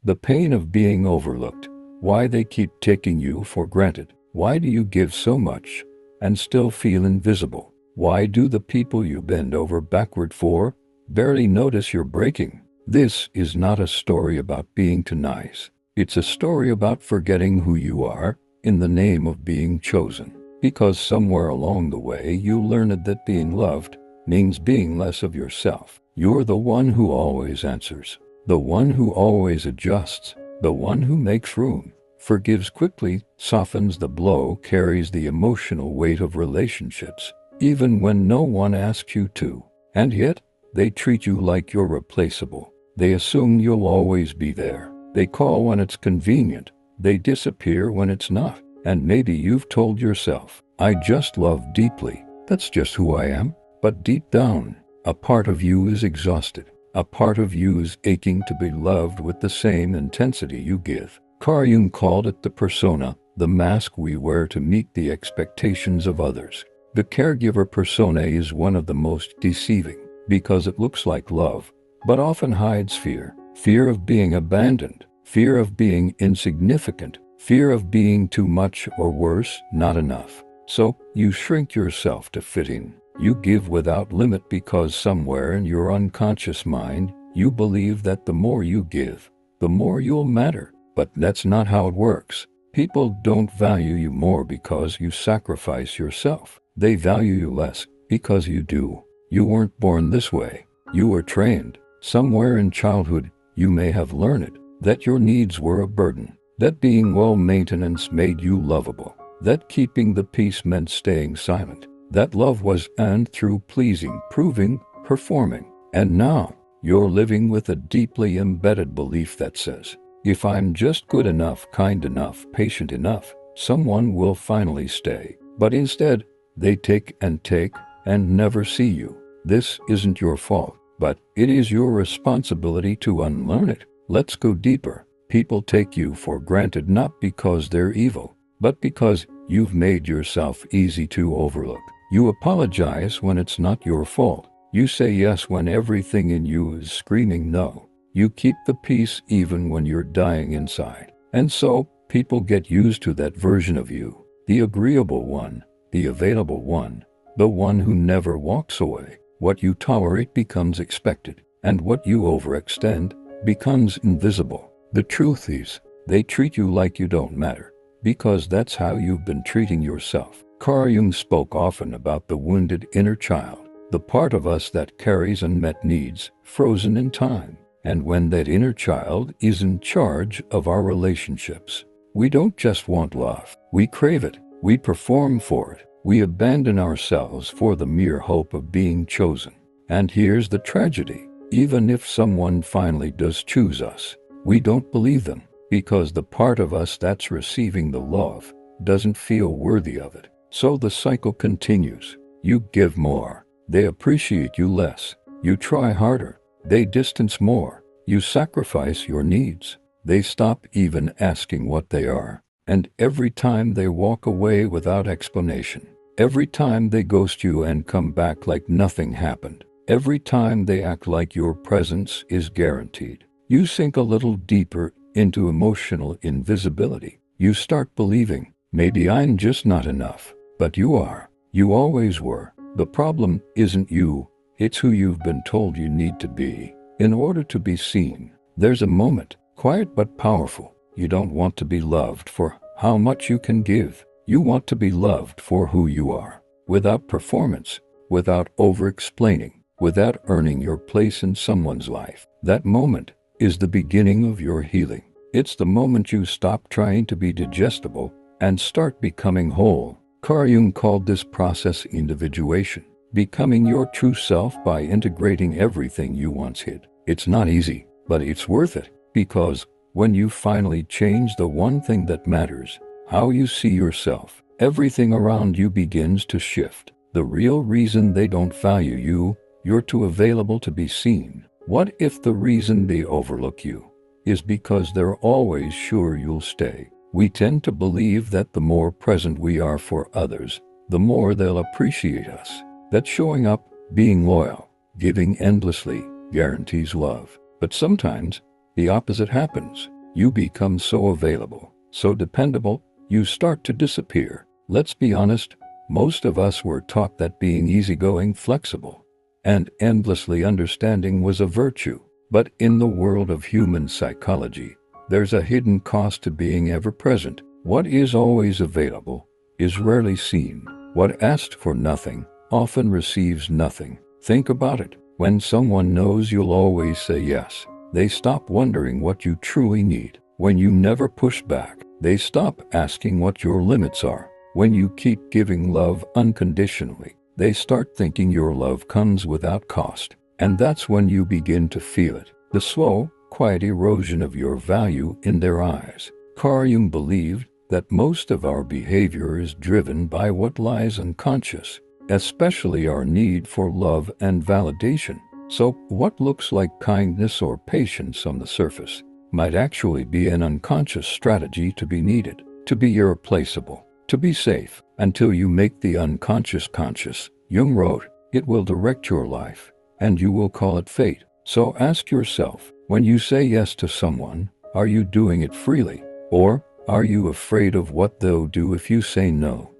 The pain of being overlooked. Why they keep taking you for granted. Why do you give so much and still feel invisible? Why do the people you bend over backward for barely notice you're breaking? This is not a story about being too nice. It's a story about forgetting who you are in the name of being chosen. Because somewhere along the way you learned that being loved means being less of yourself. You're the one who always answers, the one who always adjusts, the one who makes room, forgives quickly, softens the blow, carries the emotional weight of relationships, even when no one asks you to. And yet, they treat you like you're replaceable. They assume you'll always be there. They call when it's convenient. They disappear when it's not. And maybe you've told yourself, I just love deeply. That's just who I am. But deep down, a part of you is exhausted. A part of you is aching to be loved with the same intensity you give. Carl Jung called it the persona, the mask we wear to meet the expectations of others. The caregiver persona is one of the most deceiving because it looks like love, but often hides fear. Fear of being abandoned, fear of being insignificant, fear of being too much or worse, not enough. So you shrink yourself to fit in. You give without limit because somewhere in your unconscious mind, you believe that the more you give, the more you'll matter. But that's not how it works. People don't value you more because you sacrifice yourself. They value you less because you do. You weren't born this way. You were trained. Somewhere in childhood, you may have learned that your needs were a burden, that being well maintenance made you lovable, that keeping the peace meant staying silent, that love was earned through pleasing, proving, performing. And now, you're living with a deeply embedded belief that says, if I'm just good enough, kind enough, patient enough, someone will finally stay. But instead, they take and never see you. This isn't your fault, but it is your responsibility to unlearn it. Let's go deeper. People take you for granted not because they're evil, but because you've made yourself easy to overlook. You apologize when it's not your fault. You say yes when everything in you is screaming no. You keep the peace even when you're dying inside. And so, people get used to that version of you. The agreeable one, the available one, the one who never walks away. What you tolerate becomes expected, and what you overextend becomes invisible. The truth is, they treat you like you don't matter, because that's how you've been treating yourself. Carl Jung spoke often about the wounded inner child, the part of us that carries unmet needs, frozen in time. And when that inner child is in charge of our relationships, we don't just want love. We crave it. We perform for it. We abandon ourselves for the mere hope of being chosen. And here's the tragedy. Even if someone finally does choose us, we don't believe them because the part of us that's receiving the love doesn't feel worthy of it. So the cycle continues. You give more. They appreciate you less. You try harder. They distance more. You sacrifice your needs. They stop even asking what they are. And every time they walk away without explanation, every time they ghost you and come back like nothing happened, every time they act like your presence is guaranteed, you sink a little deeper into emotional invisibility. You start believing, maybe I'm just not enough. But you are. You always were. The problem isn't you. It's who you've been told you need to be in order to be seen. There's a moment, quiet but powerful. You don't want to be loved for how much you can give. You want to be loved for who you are, without performance, without over-explaining, without earning your place in someone's life. That moment is the beginning of your healing. It's the moment you stop trying to be digestible and start becoming whole. Carl Jung called this process individuation, becoming your true self by integrating everything you once hid. It's not easy, but it's worth it, because when you finally change the one thing that matters, how you see yourself, everything around you begins to shift. The real reason they don't value you, you're too available to be seen. What if the reason they overlook you is because they're always sure you'll stay? We tend to believe that the more present we are for others, the more they'll appreciate us. That showing up, being loyal, giving endlessly, guarantees love. But sometimes, the opposite happens. You become so available, so dependable, you start to disappear. Let's be honest, most of us were taught that being easygoing, flexible, and endlessly understanding was a virtue. But in the world of human psychology, there's a hidden cost to being ever present. What is always available is rarely seen. What asked for nothing often receives nothing. Think about it. When someone knows you'll always say yes, they stop wondering what you truly need. When you never push back, they stop asking what your limits are. When you keep giving love unconditionally, they start thinking your love comes without cost. And that's when you begin to feel it, the slow, quiet erosion of your value in their eyes. Carl Jung believed that most of our behavior is driven by what lies unconscious, especially our need for love and validation. So what looks like kindness or patience on the surface might actually be an unconscious strategy to be needed, to be irreplaceable, to be safe, until you make the unconscious conscious. Jung wrote, "It will direct your life, and you will call it fate." So ask yourself, when you say yes to someone, are you doing it freely? Or are you afraid of what they'll do if you say no?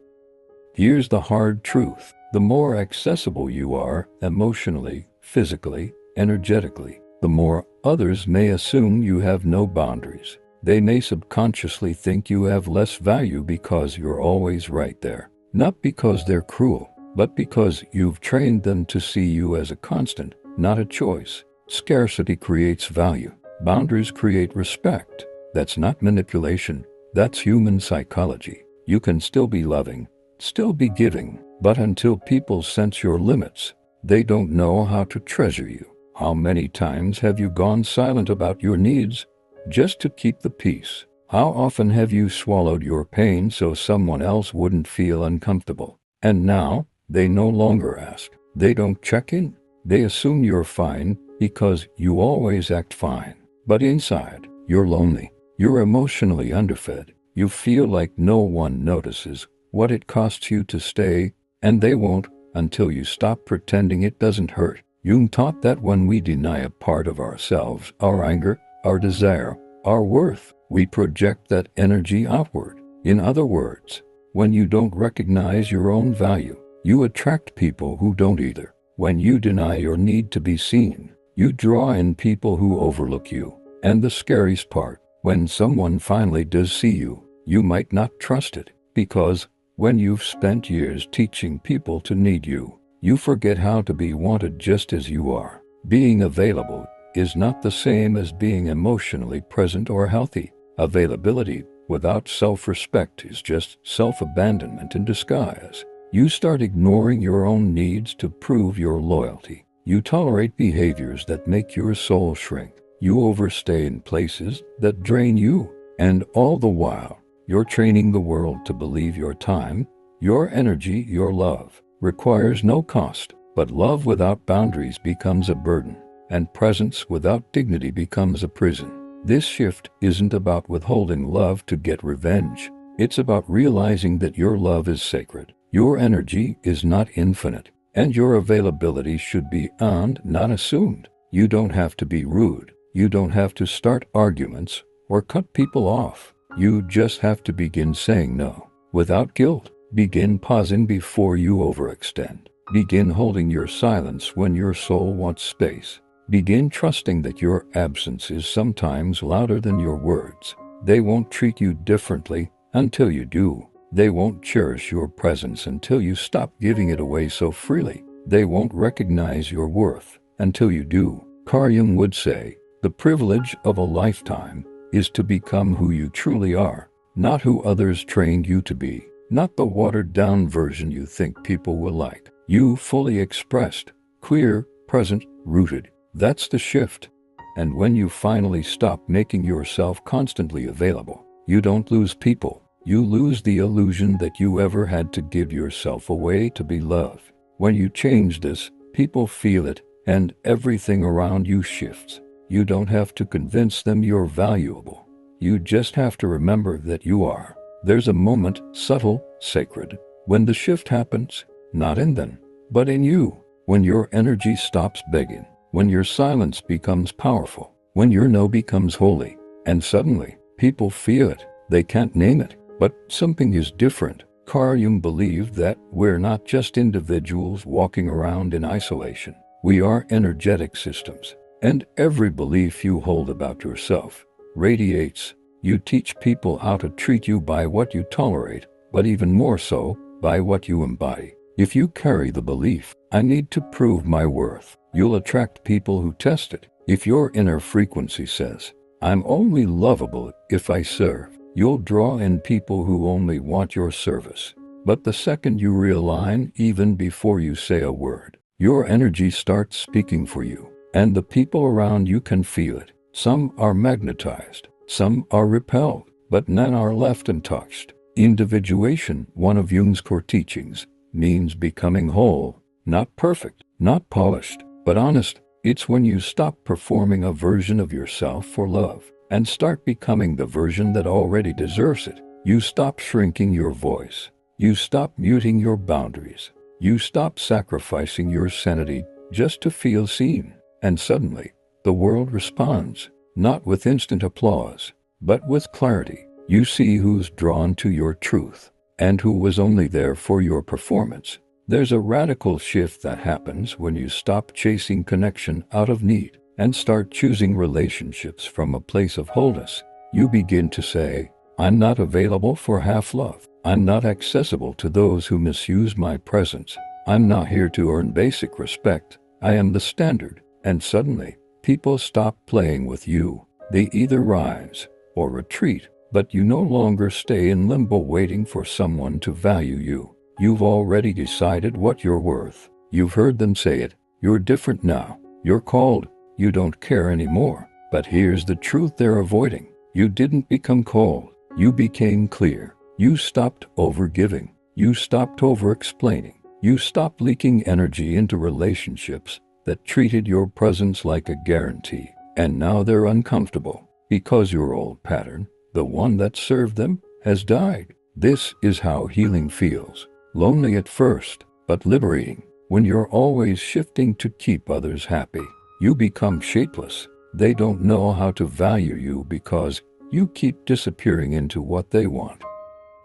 Here's the hard truth. The more accessible you are emotionally, physically, energetically, the more others may assume you have no boundaries. They may subconsciously think you have less value because you're always right there. Not because they're cruel, but because you've trained them to see you as a constant, not a choice. Scarcity creates value. Boundaries create respect. That's not manipulation. That's human psychology. You can still be loving, still be giving, but until people sense your limits, they don't know how to treasure you. How many times have you gone silent about your needs just to keep the peace? How often have you swallowed your pain so someone else wouldn't feel uncomfortable? And now, they no longer ask. They don't check in. They assume you're fine because you always act fine. But inside, you're lonely. You're emotionally underfed. You feel like no one notices what it costs you to stay, and they won't until you stop pretending it doesn't hurt. Jung taught that when we deny a part of ourselves, our anger, our desire, our worth, we project that energy outward. In other words, when you don't recognize your own value, you attract people who don't either. When you deny your need to be seen, you draw in people who overlook you. And the scariest part, when someone finally does see you, you might not trust it, because when you've spent years teaching people to need you, you forget how to be wanted just as you are. Being available is not the same as being emotionally present or healthy. Availability without self-respect is just self-abandonment in disguise. You start ignoring your own needs to prove your loyalty. You tolerate behaviors that make your soul shrink. You overstay in places that drain you. And all the while, you're training the world to believe your time, your energy, your love requires no cost. But love without boundaries becomes a burden, and presence without dignity becomes a prison. This shift isn't about withholding love to get revenge. It's about realizing that your love is sacred. Your energy is not infinite, and your availability should be earned, not assumed. You don't have to be rude. You don't have to start arguments or cut people off. You just have to begin saying no without guilt. Begin pausing before you overextend. Begin holding your silence when your soul wants space. Begin trusting that your absence is sometimes louder than your words. They won't treat you differently until you do. They won't cherish your presence until you stop giving it away so freely. They won't recognize your worth until you do. Carl Jung would say, the privilege of a lifetime is to become who you truly are, not who others trained you to be, not the watered-down version you think people will like. You fully expressed, queer, present, rooted. That's the shift. And when you finally stop making yourself constantly available, you don't lose people. You lose the illusion that you ever had to give yourself away to be loved. When you change this, people feel it, and everything around you shifts. You don't have to convince them you're valuable. You just have to remember that you are. There's a moment, subtle, sacred, when the shift happens, not in them, but in you. When your energy stops begging, when your silence becomes powerful, when your no becomes holy, And suddenly, people feel it. They can't name it, but something is different. Carl Jung believed that we're not just individuals walking around in isolation. We are energetic systems. And every belief you hold about yourself radiates. You teach people how to treat you by what you tolerate, but even more so, by what you embody. If you carry the belief, I need to prove my worth, you'll attract people who test it. If your inner frequency says, I'm only lovable if I serve, you'll draw in people who only want your service. But the second you realign, even before you say a word, your energy starts speaking for you, and the people around you can feel it. Some are magnetized, some are repelled, but none are left untouched. Individuation, one of Jung's core teachings, means becoming whole, not perfect, not polished, but honest. It's when you stop performing a version of yourself for love and start becoming the version that already deserves it. You stop shrinking your voice. You stop muting your boundaries. You stop sacrificing your sanity just to feel seen. And suddenly, the world responds, not with instant applause, but with clarity. You see who's drawn to your truth and who was only there for your performance. There's a radical shift that happens when you stop chasing connection out of need and start choosing relationships from a place of wholeness. You begin to say, I'm not available for half love. I'm not accessible to those who misuse my presence. I'm not here to earn basic respect. I am the standard. And suddenly, people stop playing with you. They either rise or retreat, but you no longer stay in limbo waiting for someone to value you. You've already decided what you're worth. You've heard them say it. You're different now. You're called. You don't care anymore. But here's the truth they're avoiding. You didn't become cold. You became clear. You stopped overgiving. You stopped over-explaining. You stopped leaking energy into relationships that treated your presence like a guarantee. And now they're uncomfortable because your old pattern, the one that served them, has died. This is how healing feels. Lonely at first, but liberating. When you're always shifting to keep others happy, you become shapeless. They don't know how to value you because you keep disappearing into what they want.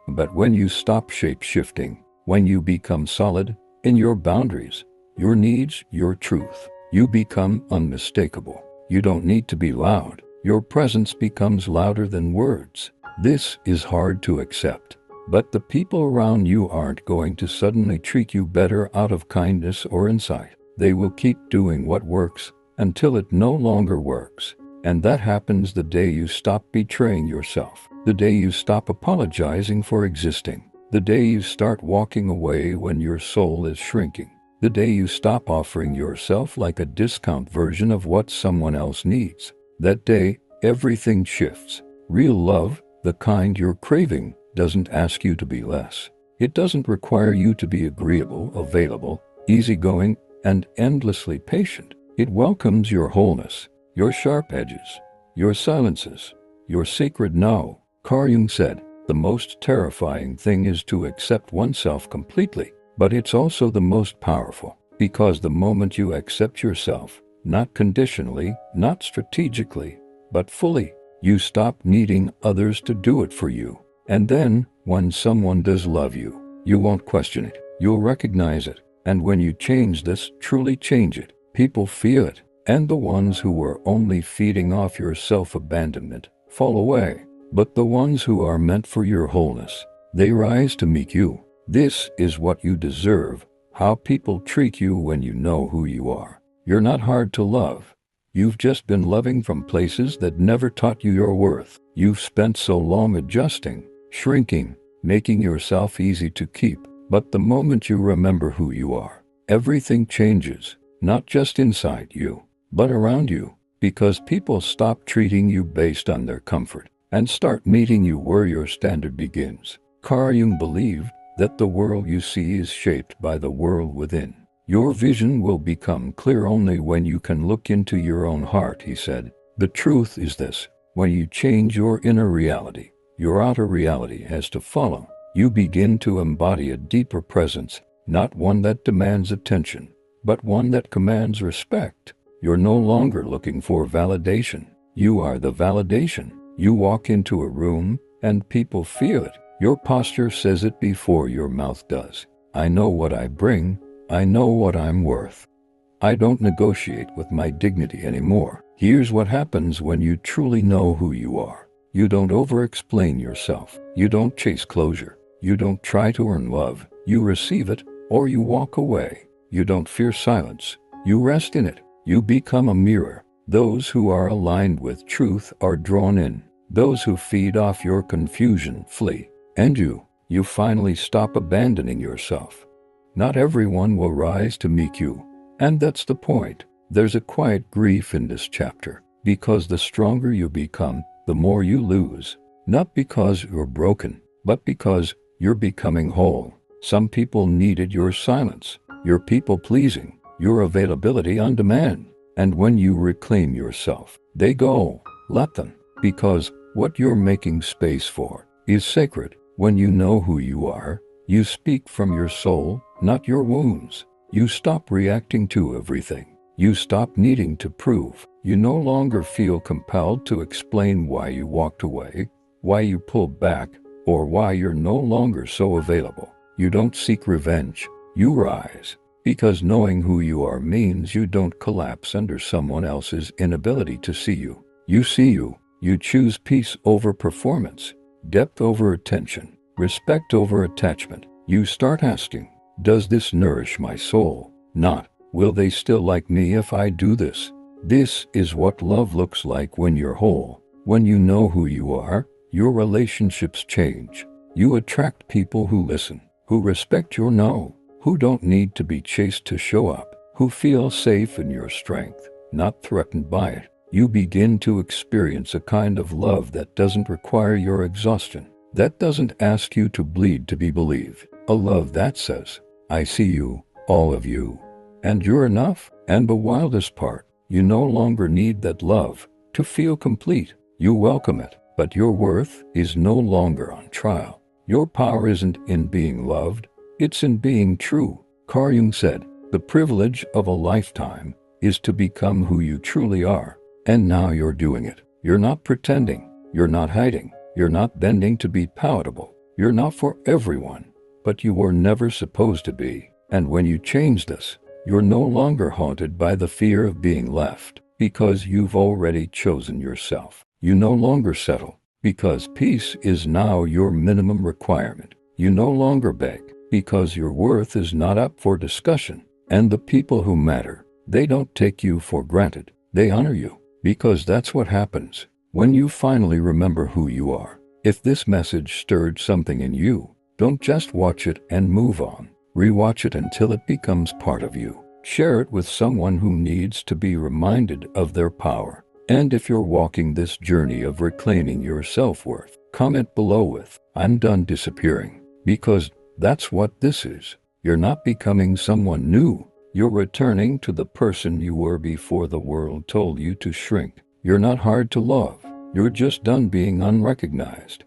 But when you stop shape-shifting, when you become solid in your boundaries, your needs, your truth, you become unmistakable. You don't need to be loud. Your presence becomes louder than words. This is hard to accept. But the people around you aren't going to suddenly treat you better out of kindness or insight. They will keep doing what works until it no longer works. And that happens the day you stop betraying yourself, the day you stop apologizing for existing, the day you start walking away when your soul is shrinking, the day you stop offering yourself like a discount version of what someone else needs. That day, everything shifts. Real love, the kind you're craving, doesn't ask you to be less. It doesn't require you to be agreeable, available, easygoing, and endlessly patient. It welcomes your wholeness, your sharp edges, your silences, your sacred no. Carl Jung said, the most terrifying thing is to accept oneself completely, but it's also the most powerful, because the moment you accept yourself, not conditionally, not strategically, but fully, you stop needing others to do it for you. And then, when someone does love you, you won't question it. You'll recognize it. And when you change this, truly change it, people feel it. And the ones who were only feeding off your self-abandonment fall away. But the ones who are meant for your wholeness, they rise to meet you. This is what you deserve, how people treat you when you know who you are. You're not hard to love. You've just been loving from places that never taught you your worth. You've spent so long adjusting, shrinking, making yourself easy to keep. But the moment you remember who you are, everything changes, not just inside you, but around you, because people stop treating you based on their comfort and start meeting you where your standard begins. Carl Jung believed that the world you see is shaped by the world within. Your vision will become clear only when you can look into your own heart, he said. The truth is this: when you change your inner reality, your outer reality has to follow. You begin to embody a deeper presence, not one that demands attention, but one that commands respect. You're no longer looking for validation. You are the validation. You walk into a room, and people feel it. Your posture says it before your mouth does. I know what I bring. I know what I'm worth. I don't negotiate with my dignity anymore. Here's what happens when you truly know who you are. You don't over-explain yourself. You don't chase closure. You don't try to earn love. You receive it, or you walk away. You don't fear silence. You rest in it. You become a mirror. Those who are aligned with truth are drawn in. Those who feed off your confusion flee. And you finally stop abandoning yourself. Not everyone will rise to meet you. And that's the point. There's a quiet grief in this chapter, because the stronger you become, the more you lose. Not because you're broken, but because you're becoming whole. Some people needed your silence, your people-pleasing, your availability on demand. And when you reclaim yourself, they go. Let them. Because what you're making space for is sacred. When you know who you are, you speak from your soul, not your wounds. You stop reacting to everything. You stop needing to prove. You no longer feel compelled to explain why you walked away, why you pulled back, or why you're no longer so available. You don't seek revenge. You rise. Because knowing who you are means you don't collapse under someone else's inability to see you. You see you. You choose peace over performance, depth over attention, respect over attachment. You start asking, does this nourish my soul? Not, will they still like me if I do this? This is what love looks like when you're whole. When you know who you are, your relationships change. You attract people who listen, who respect your no, who don't need to be chased to show up, who feel safe in your strength, not threatened by it. You begin to experience a kind of love that doesn't require your exhaustion, that doesn't ask you to bleed to be believed. A love that says, I see you, all of you, and you're enough. And the wildest part, you no longer need that love to feel complete. You welcome it, but your worth is no longer on trial. Your power isn't in being loved, it's in being true. Carl Jung said, the privilege of a lifetime is to become who you truly are. And now you're doing it. You're not pretending. You're not hiding. You're not bending to be palatable. You're not for everyone, but you were never supposed to be. And when you change this, you're no longer haunted by the fear of being left, because you've already chosen yourself. You no longer settle, because peace is now your minimum requirement. You no longer beg, because your worth is not up for discussion. And the people who matter, they don't take you for granted. They honor you. Because that's what happens when you finally remember who you are. If this message stirred something in you, don't just watch it and move on. Rewatch it until it becomes part of you. Share it with someone who needs to be reminded of their power. And if you're walking this journey of reclaiming your self-worth, comment below with, I'm done disappearing. Because that's what this is. You're not becoming someone new. You're returning to the person you were before the world told you to shrink. You're not hard to love. You're just done being unrecognized.